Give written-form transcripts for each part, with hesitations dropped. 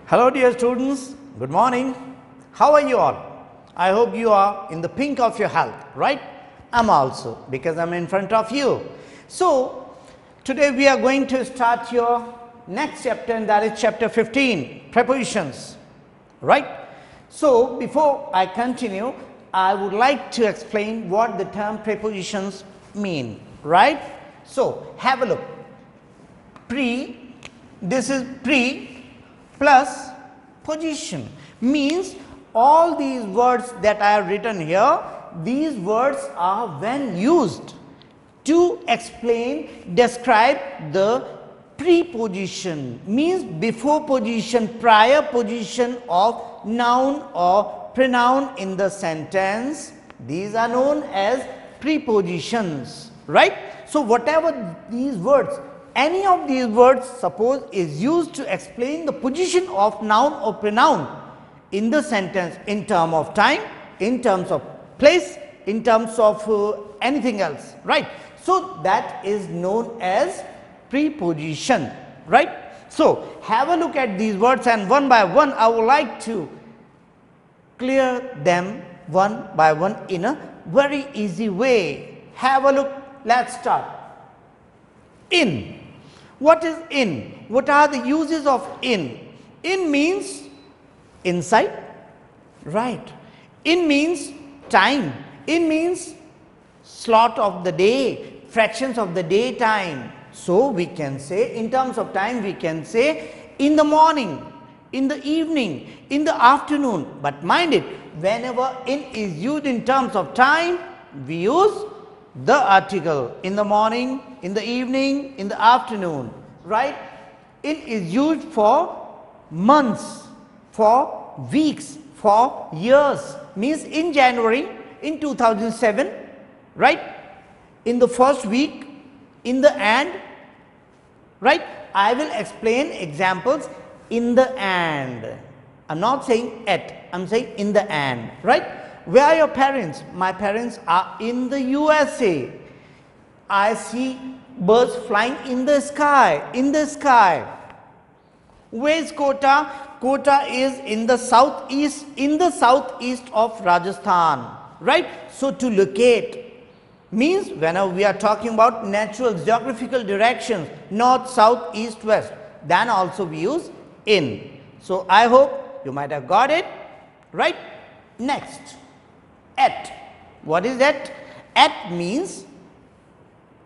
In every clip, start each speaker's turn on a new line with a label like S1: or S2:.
S1: Hello dear students, good morning. How are you all? I hope you are in the pink of your health, right? I'm also, because I'm in front of you. So, today we are going to start your next chapter, and that is chapter 15, prepositions, right? So, before I continue, I would like to explain what the term prepositions mean, right? So, have a look. This is pre plus position, means all these words that I have written here, these words are when used to explain, describe the preposition, means before position, prior position of noun or pronoun in the sentence. These are known as prepositions, right? So, whatever these words, any of these words suppose is used to explain the position of noun or pronoun in the sentence in terms of time, in terms of place, in terms of anything else, right? So, that is known as preposition, right? So, have a look at these words, and one by one I would like to clear them one by one in a very easy way. Have a look. Let's start. In. What is in? What are the uses of in? In means inside, right? In means time. In means slot of the day, fractions of the day time. So, we can say in terms of time, we can say in the morning, in the evening, in the afternoon. But mind it, whenever in is used in terms of time, we use the article in the morning, in the evening, in the afternoon, right? It is used for months, for weeks, for years, means in January in 2007, right? In the first week, in the and, right? I will explain examples in the and. I'm not saying at, I'm saying in the and, right? Where are your parents? My parents are in the USA. I see birds flying in the sky, in the sky. Where is Kota? Kota is in the southeast of Rajasthan, right? So, to locate means whenever we are talking about natural geographical directions, north, south, east, west, then also we use in. So, I hope you might have got it, right? Next, at. What is that? At means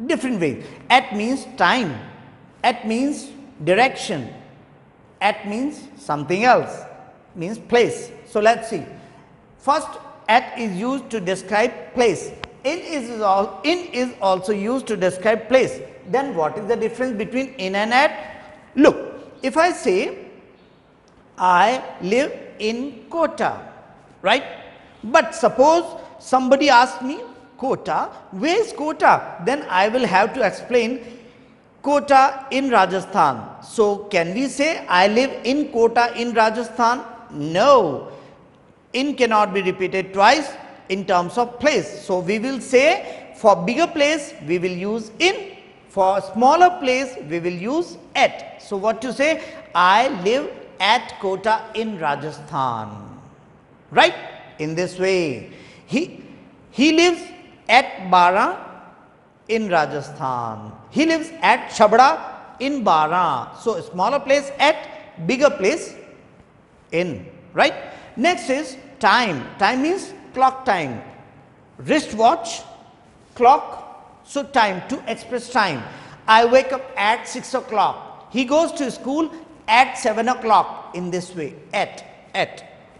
S1: different ways. At means time, at means direction, at means something else, means place. So, let us see. First, at is used to describe place. In is also used to describe place. Then what is the difference between in and at? Look, if I say I live in Kota, right? But suppose somebody asks me, Kota, where is Kota? Then I will have to explain Kota in Rajasthan. So, can we say I live in Kota in Rajasthan? No. In cannot be repeated twice in terms of place. So, we will say for bigger place we will use in, for smaller place we will use at. So, what to say? I live at Kota in Rajasthan, right? In this way, he lives at Bara in Rajasthan. He lives at Chabra in Bara. So, smaller place at, bigger place in, right? Next is time. Time means clock time, wristwatch, clock. So, time, to express time. I wake up at 6 o'clock. He goes to school at 7 o'clock, in this way, at,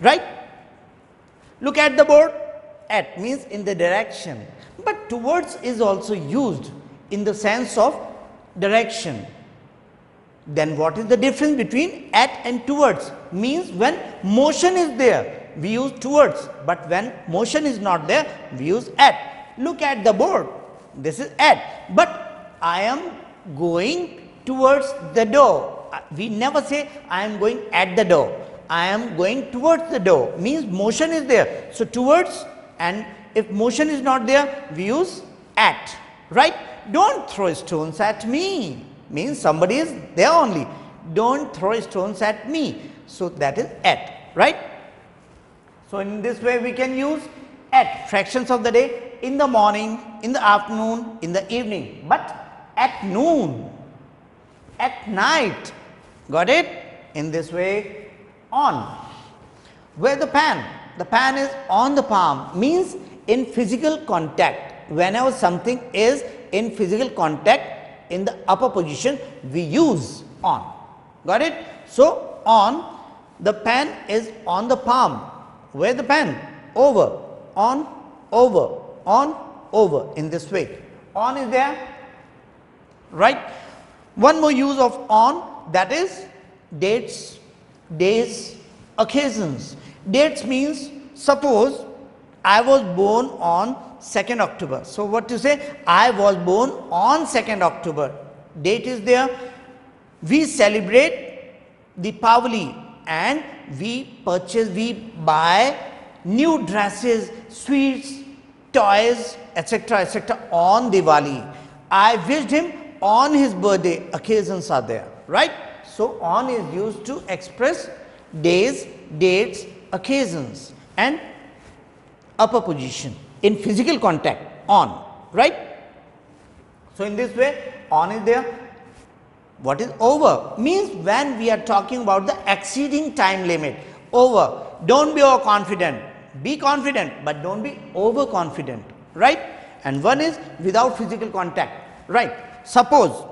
S1: right? Look at the board. At means in the direction, but towards is also used in the sense of direction. Then what is the difference between at and towards? Means when motion is there, we use towards, but when motion is not there, we use at. Look at the board. This is at, but I am going towards the door. We never say I am going at the door. I am going towards the door, means motion is there. So, towards, and if motion is not there, we use at, right? Don't throw stones at me, means somebody is there only. don't throw stones at me. So that is at, right? So in this way we can use at, fractions of the day, in the morning, in the afternoon, in the evening, but at noon, at night. Got it? In this way, on. Where the pen? The pen is on the palm, means in physical contact. Whenever something is in physical contact in the upper position, we use on. Got it? So on, the pen is on the palm. Where the pen? Over, on, over, on, over, in this way. On is there, right? One more use of on, that is dates, days, occasions. Dates means, suppose I was born on 2nd October. So what to say? I was born on 2nd October. Date is there. We celebrate Deepavali and we purchase, we buy new dresses, sweets, toys, etc. on Diwali. I wished him on his birthday. Occasions are there, right? So on is used to express days, dates, occasions and upper position in physical contact, on, right? So in this way, on is there. What is over? Means when we are talking about the exceeding time limit. Over. Don't be overconfident. Be confident, but don't be overconfident, right? And one is without physical contact, right? Suppose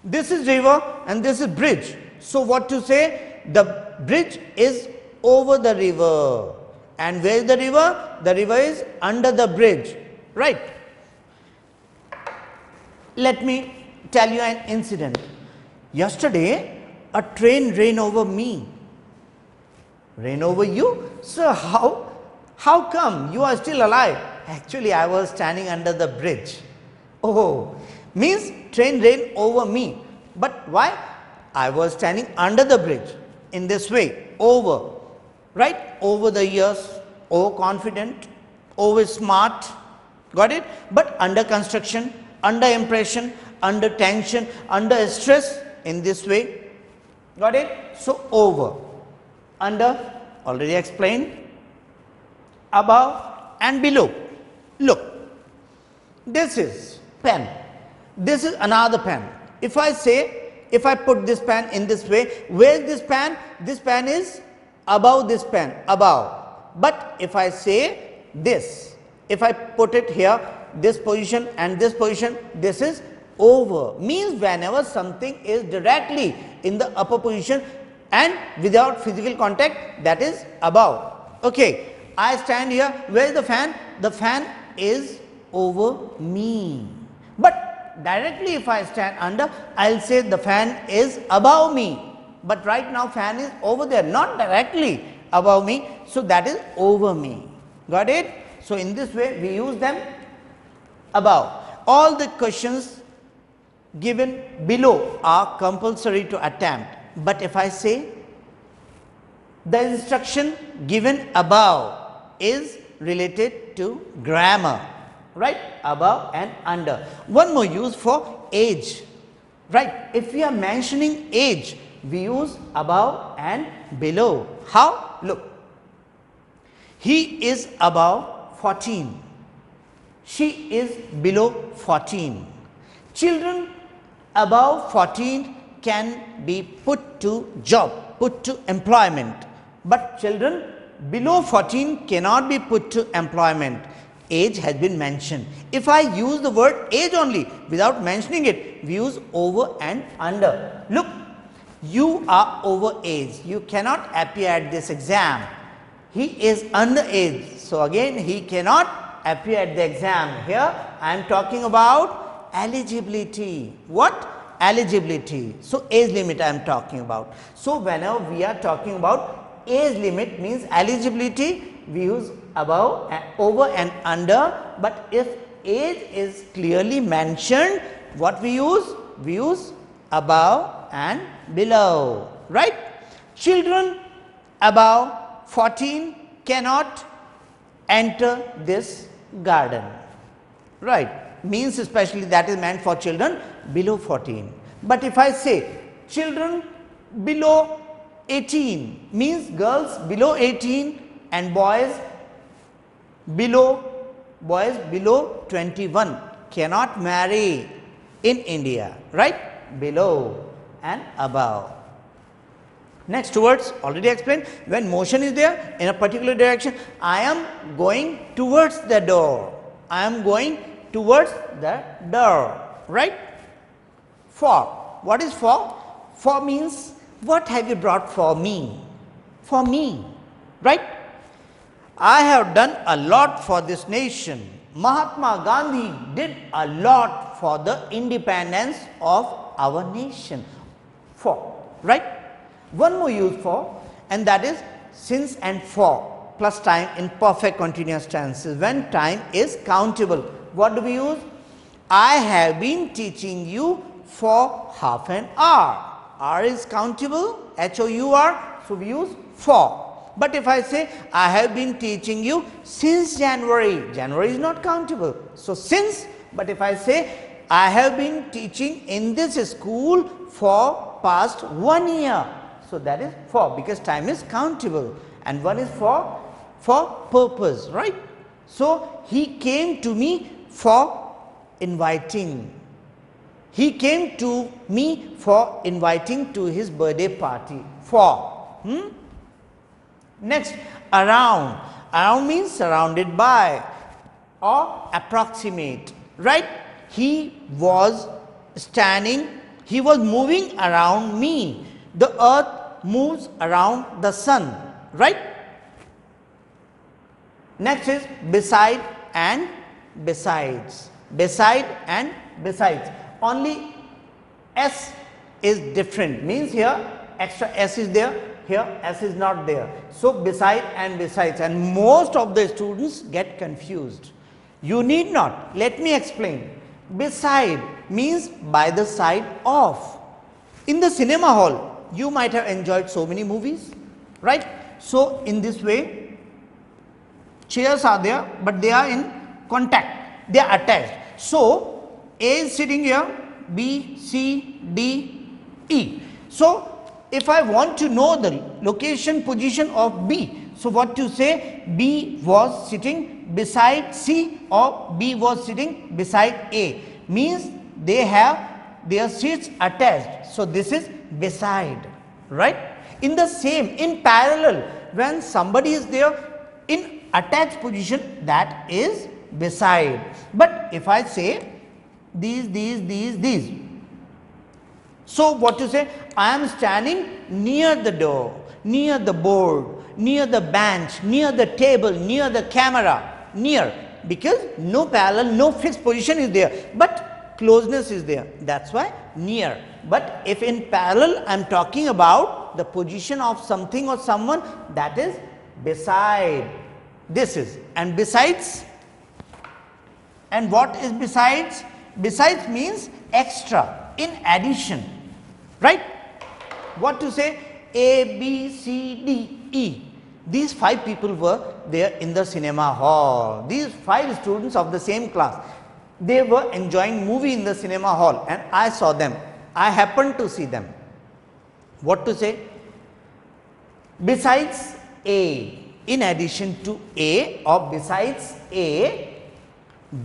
S1: this is river and this is bridge. So what to say? The bridge is over the river. And where is the river? The river is under the bridge, right? Let me tell you an incident. Yesterday, a train ran over me. Ran over you? So how come you are still alive? Actually, I was standing under the bridge. Oh, means train ran over me. But why? I was standing under the bridge. In this way, over, right? Over the years, overconfident, over smart. Got it? But under construction, under impression, under tension, under stress, in this way. Got it? So over, under, already explained, above and below. Look, this is pen, this is another pen. If I say, if I put this pen in this way, where is this pen? This pen is above this pen, above. But if I say this, if I put it here, this position and this position, this is over. Means whenever something is directly in the upper position and without physical contact, that is above. Okay, I stand here. Where is the fan? The fan is over me. But directly if I stand under, I will say the fan is above me. But right now fan is over there, not directly above me. So that is over me. Got it? So in this way we use them above. All the questions given below are compulsory to attempt. But if I say the instruction given above is related to grammar, right? Above and under. One more use for age, right? If we are mentioning age, we use above and below. How? Look, he is above 14. She is below 14. Children above 14 can be put to job, put to employment. But children below 14 cannot be put to employment. Age has been mentioned. If I use the word age only without mentioning it, we use over and under. Look, you are over age. You cannot appear at this exam. He is under age. So again, he cannot appear at the exam. Here I am talking about eligibility. What? Eligibility. So age limit I am talking about. So whenever we are talking about age limit, means eligibility, we use above, over and under. But if age is clearly mentioned, what we use? We use above and below, right? Children above 14 cannot enter this garden, right? Means especially that is meant for children below 14. But if I say children below 18 means girls below 18 and boys below 21 cannot marry in India, right? Below and above. Next, towards, already explained, when motion is there in a particular direction, I am going towards the door. I am going towards the door, right? For, what is for? For means, what have you brought for me? For me, right? I have done a lot for this nation. Mahatma Gandhi did a lot for the independence of our nation. For, right? One more use for, and that is since and for plus time in perfect continuous tenses when time is countable. What do we use? I have been teaching you for half an hour. R is countable, H-O-U-R, so we use for. But if I say I have been teaching you since January, January is not countable. So since, but if I say I have been teaching in this school for past 1 year, so that is for, because time is countable and one is for purpose, right? So he came to me for inviting. He came to me for inviting to his birthday party. For. Next, around. Around means surrounded by or approximate, right? He was standing, he was moving around me. The earth moves around the sun, right? Next is beside and besides. Beside and besides. Only S is different, means here extra S is there, here S is not there. So beside and besides, and most of the students get confused. You need not, let me explain. Beside means by the side of. In the cinema hall, you might have enjoyed so many movies, right? So in this way, chairs are there, but they are in contact, they are attached. So A is sitting here, B, C, D, E. So if I want to know the location position of B, so what to say? B was sitting beside C or B was sitting beside A, means they have their seats attached. So this is beside, right? In the same, in parallel, when somebody is there in attached position, that is beside. But if I say these. So what to say? I am standing near the door, near the board, near the bench, near the table, near the camera, near, because no parallel, no fixed position is there, but closeness is there. That's why near. But if in parallel I am talking about the position of something or someone, that is beside. This is, and besides, and what is besides? Besides means extra, in addition, right? What to say? A, B, C, D, E. These 5 people were there in the cinema hall. These 5 students of the same class. They were enjoying movie in the cinema hall and I saw them. I happened to see them. What to say? Besides A, in addition to A or besides A,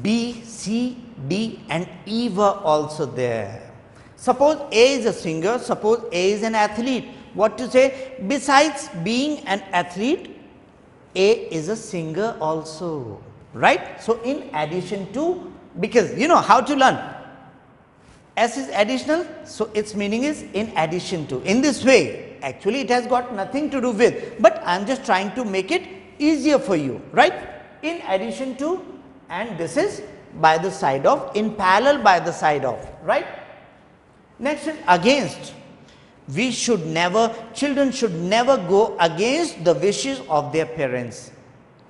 S1: B, C, D and E were also there. Suppose A is a singer, suppose A is an athlete. What to say? Besides being an athlete, A is a singer also, right? So in addition to, because you know how to learn. S is additional, so its meaning is in addition to. In this way, actually it has got nothing to do with, but I am just trying to make it easier for you, right? In addition to, and this is by the side of, in parallel by the side of, right? Next is against. We should never, children should never go against the wishes of their parents.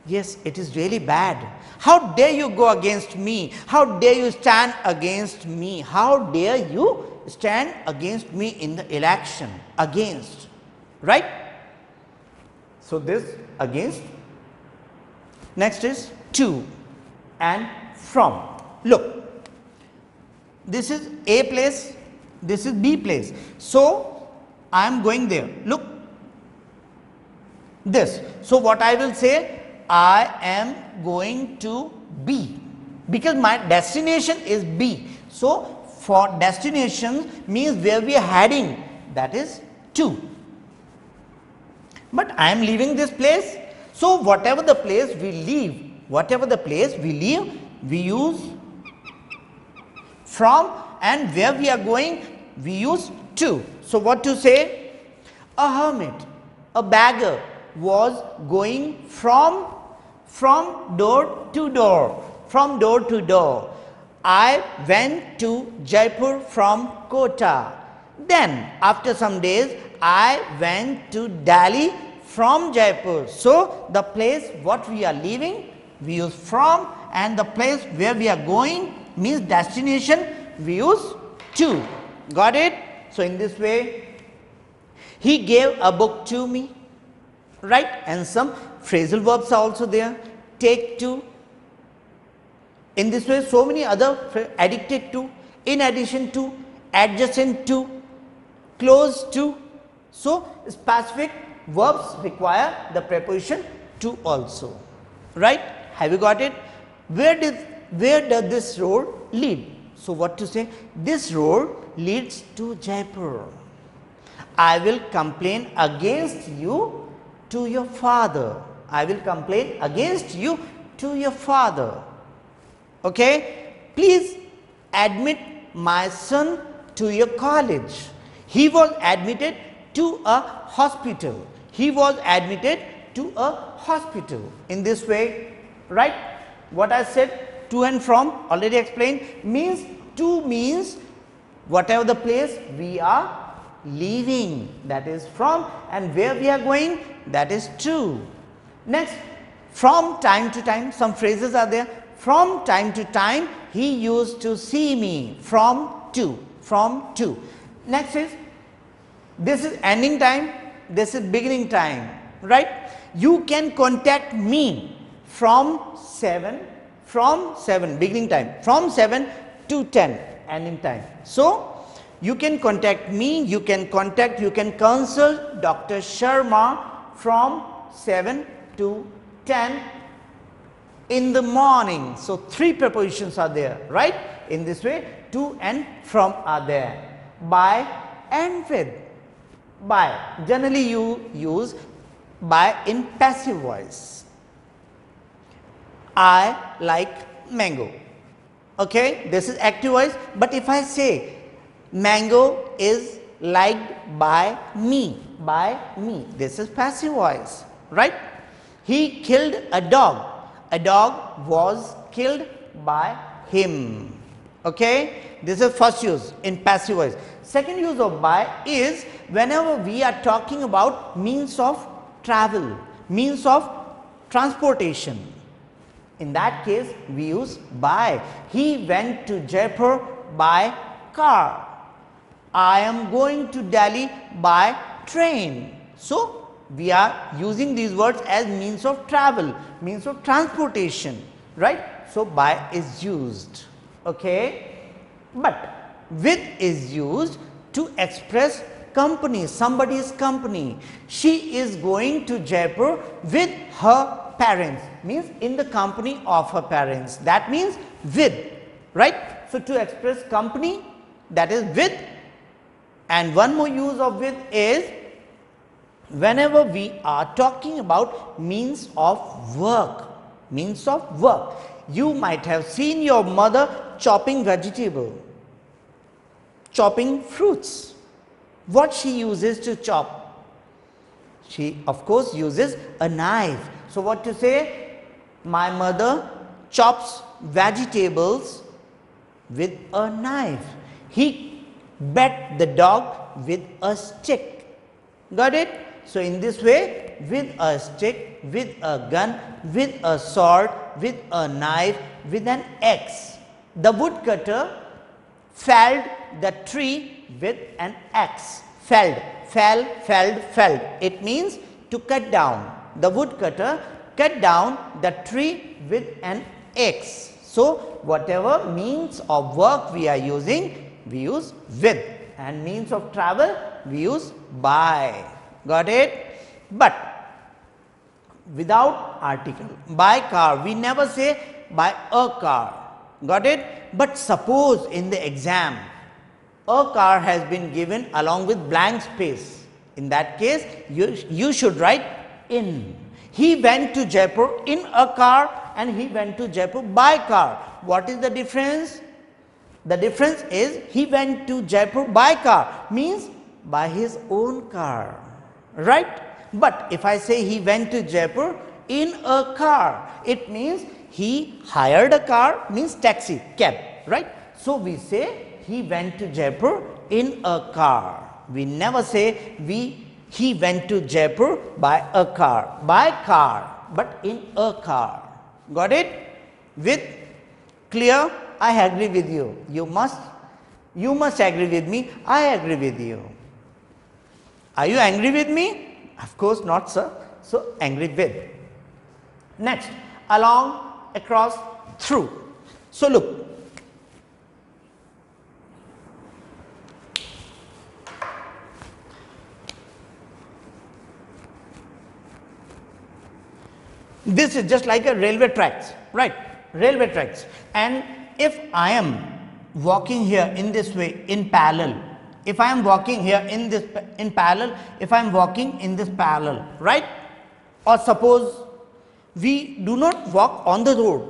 S1: Yes, it is really bad. How dare you go against me? How dare you stand against me? How dare you stand against me in the election? Against, right? So this against. Next is to and from. Look, this is A place, This is B place. So I am going there. Look, this. So what I will say, I am going to B, because my destination is B. So for destination means where we are heading, that is to. But I am leaving this place. So whatever the place we leave, we use from, and where we are going, we use to. So what to say? A hermit, a beggar was going from door to door, from door to door. I went to Jaipur from Kota. Then after some days, I went to Delhi from Jaipur. So the place what we are leaving, we use from, and the place where we are going means destination, we use to. Got it? So in this way, he gave a book to me, right? And some phrasal verbs are also there. Take to. In this way, so many other addicted to, in addition to, adjacent to, close to. So specific verbs require the preposition to also, right? Have you got it? Where does this road lead? So what to say? This road leads to Jaipur. I will complain against you to your father. I will complain against you to your father. Okay? Please admit my son to your college. He was admitted to a hospital. He was admitted to a hospital. In this way, right? What I said, to and from, already explained, means to means whatever the place we are leaving, that is from, and where we are going, that is to. Next, from time to time, some phrases are there. From time to time, he used to see me. From to. Next is, this is ending time, this is beginning time, right? You can contact me from 7, beginning time, from 7 to 10, ending time. So you can contact me, you can consult Dr. Sharma from 7 to 10 in the morning. So 3 prepositions are there, right? In this way, to and from are there. By and with. By, generally you use by in passive voice. I like mango. Okay, this is active voice. But if I say mango is liked by me, this is passive voice, right? He killed a dog. A dog was killed by him. Okay, this is first use in passive voice. Second use of by is whenever we are talking about means of travel, means of transportation. In that case, we use by. He went to Jaipur by car. I am going to Delhi by train. So we are using these words as means of travel, means of transportation, right? So by is used. Okay, but with is used to express company, somebody's company. She is going to Jaipur with her parents, means in the company of her parents. That means with, right? So to express company, that is with. And one more use of with is whenever we are talking about means of work, means of work. You might have seen your mother chopping vegetable, chopping fruits. What she uses to chop? She of course uses a knife. So what to say? My mother chops vegetables with a knife. He beat the dog with a stick. Got it? So in this way, with a stick, with a gun, with a sword, with a knife, with an axe. The woodcutter felled the tree with an axe. Felled. It means to cut down. The woodcutter cut down the tree with an axe. So whatever means of work we are using, we use with. and means of travel we use by. Got it? But without article, by car, we never say by a car. Got it? But suppose in the exam a car has been given along with blank space. In that case, you should write in. He went to Jaipur in a car and he went to Jaipur by car. What is the difference? The difference is he went to Jaipur by car, means by his own car, right? But if I say he went to Jaipur in a car, it means he hired a car, means taxi, cab, right? So we say he went to Jaipur in a car. We never say he went to Jaipur by a car, but in a car. Got it? With clear? I agree with you. You must agree with me. I agree with you. Are you angry with me? Of course not, sir. So angry with. Next, along, across, through. So look. This is just like a railway tracks, right? Railway tracks. And if I am walking here in this way in parallel, if I am walking here in this in parallel, if I am walking in this parallel, right? Or suppose we do not walk on the road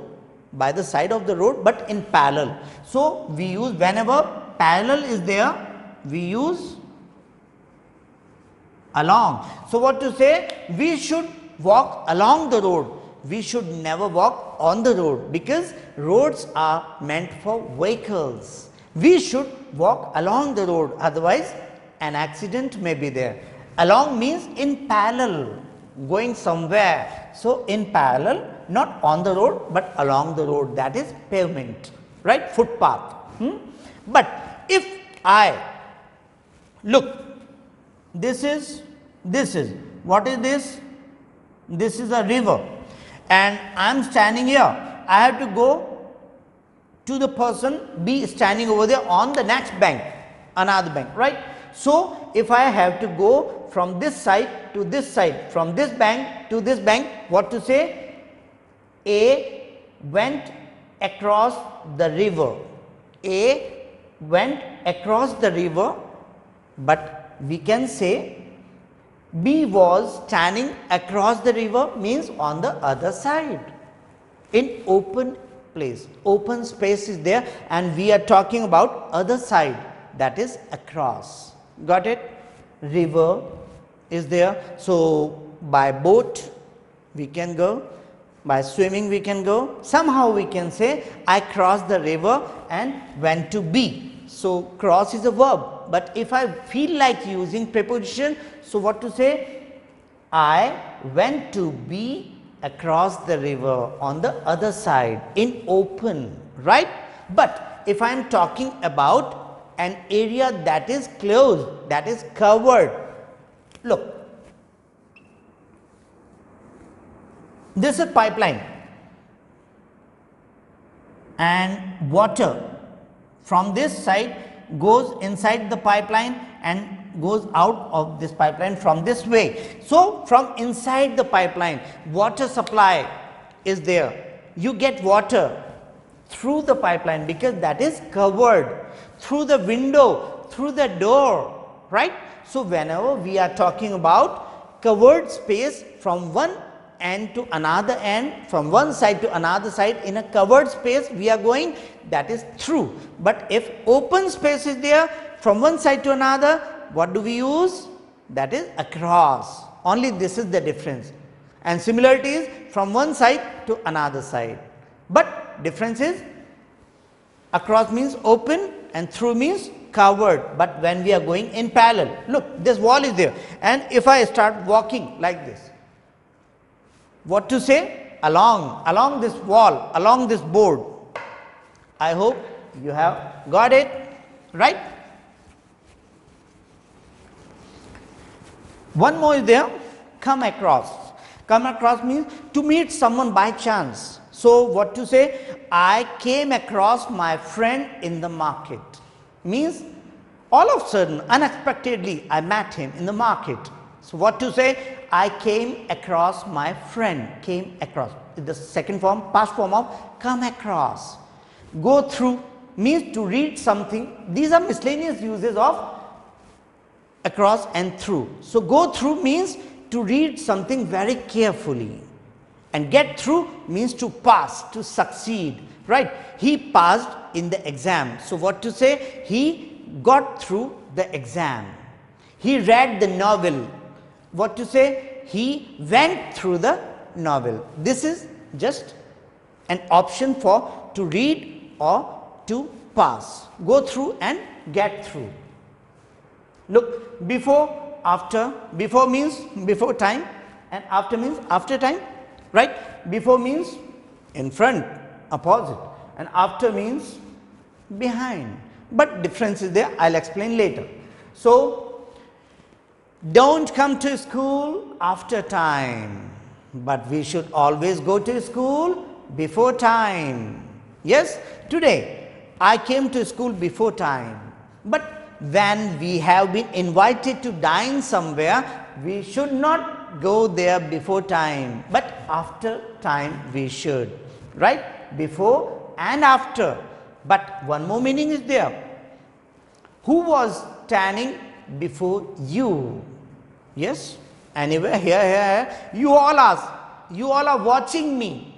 S1: by the side of the road, but in parallel. So we use, whenever parallel is there, we use along. So what to say? We should walk along the road. We should never walk on the road, because roads are meant for vehicles. We should walk along the road, otherwise an accident may be there. Along means in parallel, going somewhere. So in parallel, not on the road but along the road, that is pavement, right? Footpath. But if I look, this is what is this? This is a river, and I am standing here. I have to go to the person B standing over there on the next bank, another bank, right? So if I have to go from this side to this side, from this bank to this bank, what to say? A went across the river. A went across the river, but we can say B was standing across the river, means on the other side, in open place. Open space is there, and we are talking about other side, that is across. Got it? River is there. So by boat we can go, by swimming we can go. Somehow we can say I crossed the river and went to B. So cross is a verb, but if I feel like using preposition, so what to say? I went to B across the river on the other side, in open, right? But if I am talking about an area that is closed, that is covered, look, this is pipeline, and water from this side goes inside the pipeline and goes out of this pipeline from this way. So from inside the pipeline, water supply is there. You get water through the pipeline because that is covered, through the window, through the door, right? So whenever we are talking about covered space from one end to another end, from one side to another side, in a covered space we are going, that is through. But if open space is there from one side to another, what do we use? That is across. Only this is the difference. And similarity is from one side to another side. But difference is across means open and through means covered. But when we are going in parallel, look, this wall is there, and if I start walking like this, what to say? Along this wall, along this board. I hope you have got it, right? One more is there, come across. Come across means to meet someone by chance. So what to say? I came across my friend in the market. Means All of a sudden, unexpectedly, I met him in the market. So what to say? I came across my friend. Came across. The second form, past form of come across. Go through means to read something. These are miscellaneous uses of across and through. So go through means to read something very carefully, and get through means to pass, to succeed, right? He passed in the exam. So what to say? He got through the exam. He read the novel. What to say? He went through the novel. This is just an option for to read or to pass. Go through and get through. Look, before, after. Before means before time, and after means after time, right? Before means in front, opposite, and after means behind. But difference is there, I will explain later. So, don't come to school after time, but we should always go to school before time. Yes, today I came to school before time, but when we have been invited to dine somewhere, we should not go there before time, but after time we should, right? Before and after. But one more meaning is there. Who was standing before you? Yes, anywhere, here, you all are watching me.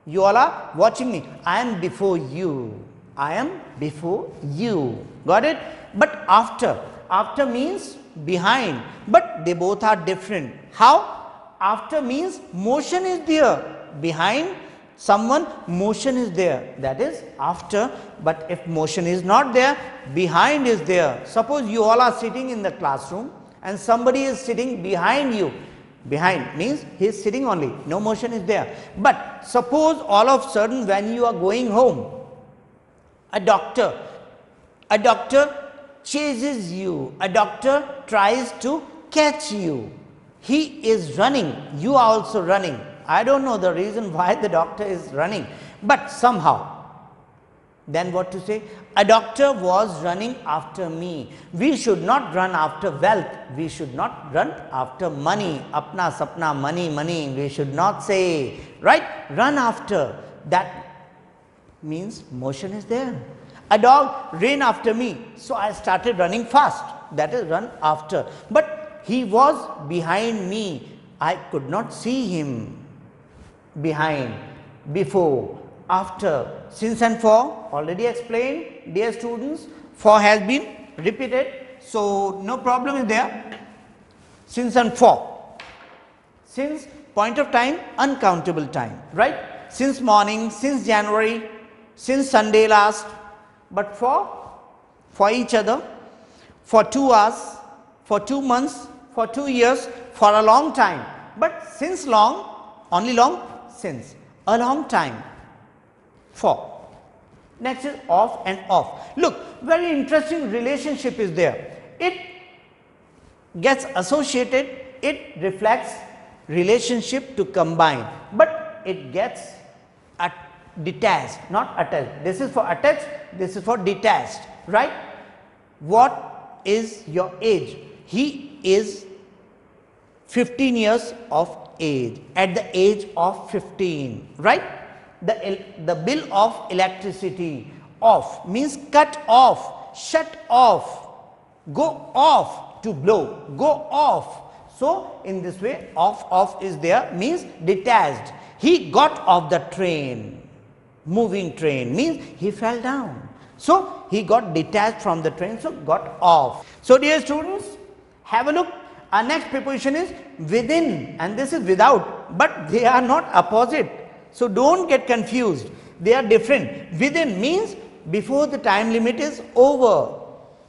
S1: You all are watching me. I am before you. I am before you. Got it? But after means behind, but they both are different. How? After means motion is there. Behind someone, motion is there. That is after. But if motion is not there, behind is there. Suppose you all are sitting in the classroom and somebody is sitting behind you. Behind means he is sitting only, no motion is there. But suppose all of a sudden when you are going home, a doctor chases you, a doctor tries to catch you. He is running, you are also running. I don't know the reason why the doctor is running, but somehow. Then what to say? A doctor was running after me. We should not run after wealth. We should not run after money. Apna sapna, money, money. We should not say, right? Run after. That means motion is there. A dog ran after me. So I started running fast. That is run after. But he was behind me. I could not see him. Behind, before, after. Since and for already explained, dear students. For has been repeated, so no problem is there. Since and for. Since, point of time, uncountable time, right? Since morning, since January, since Sunday last. But for each other, for 2 hours, for 2 months, for 2 years, for a long time. But since long, only long, since, a long time. For. Next is off and off. Look, very interesting relationship is there. It gets associated, it reflects relationship to combine, but it gets detached, not attached. This is for attached, this is for detached, right? What is your age? He is 15 years of age, at the age of 15, right? The bill of electricity, off means cut off, shut off, go off, to blow, go off. So in this way, off is there, means detached. He got off the train, moving train means he fell down. So he got detached from the train, so got off. So dear students, have a look. Our next preposition is within, and this is without, but they are not opposite. So don't get confused. They are different. Within means before the time limit is over.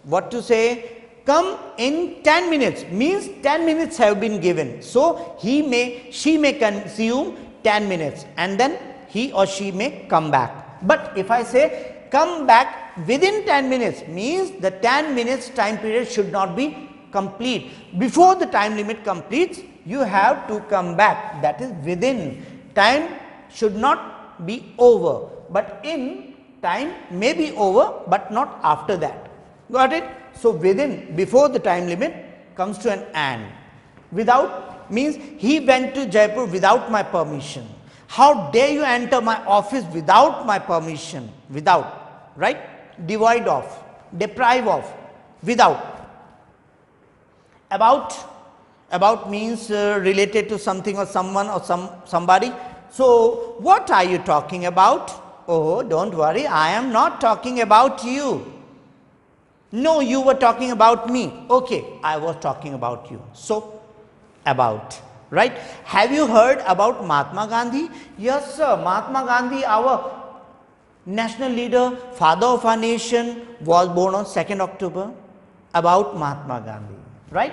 S1: What to say? Come in 10 minutes means 10 minutes have been given. So she may consume 10 minutes and then he or she may come back. But if I say come back within 10 minutes means the 10 minutes time period should not be complete. Before the time limit completes, you have to come back. That is within. Time should not be over, but in time may be over, but not after that. Got it? So before the time limit comes to an and. Without means he went to Jaipur without my permission. How dare you enter my office without my permission? Without, right? Devoid of, deprive of, without. About means related to something or someone or somebody. So what are you talking about? Oh, don't worry, I am not talking about you. No, you were talking about me. Okay, I was talking about you. So about, right? Have you heard about Mahatma Gandhi? Yes sir, Mahatma Gandhi, our national leader, father of our nation, was born on 2nd October. About Mahatma Gandhi, right?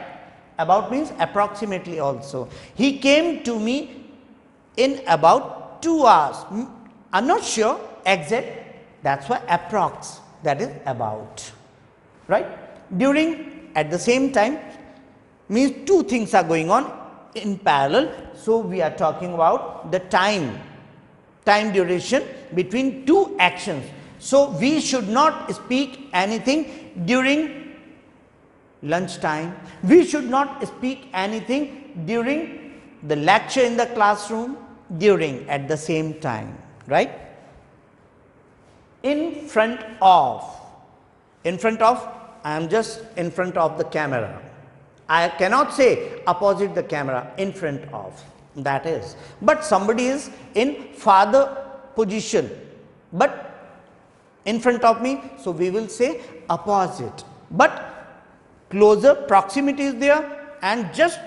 S1: About means approximately also. He came to me in about 2 hours. I'm not sure exact, that's why approx, that is about, right? During, at the same time, means two things are going on in parallel. So we are talking about the time duration between two actions. So we should not speak anything during lunchtime. We should not speak anything during the lecture in the classroom, during, at the same time, right? In front of, I am just in front of the camera. I cannot say opposite the camera, in front of, that is. But somebody is in farther position, but in front of me, so we will say opposite. But closer proximity is there, and just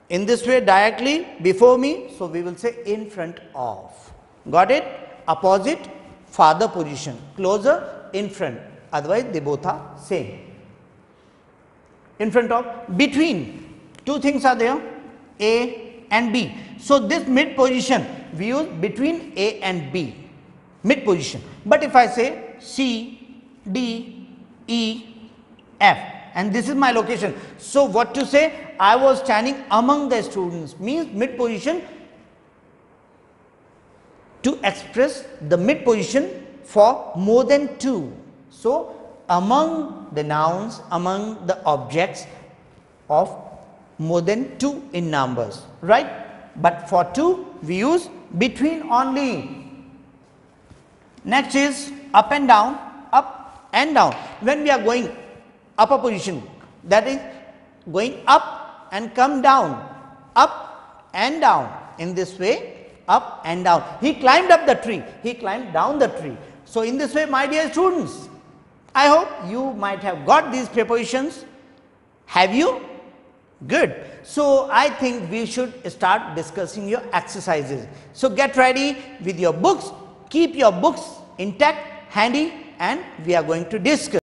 S1: in this way directly before me, so we will say in front of. Got it? Opposite, farther position, closer, in front, otherwise they both are same. In front of, between, two things are there, A and B. So this mid position we use between A and B, mid position. But if I say C, D, E, F, and this is my location, so what to say? I was standing among the students, means mid position, to express the mid position for more than two. So among the nouns, among the objects of more than two in numbers, right? But for two we use between only. Next is up and down, up and down. When we are going upper position, that is going up and come down, up and down, in this way, up and down. He climbed up the tree, he climbed down the tree. So in this way, my dear students, I hope you might have got these prepositions. Have you? Good. So I think we should start discussing your exercises. So get ready with your books, keep your books intact, handy, and we are going to discuss.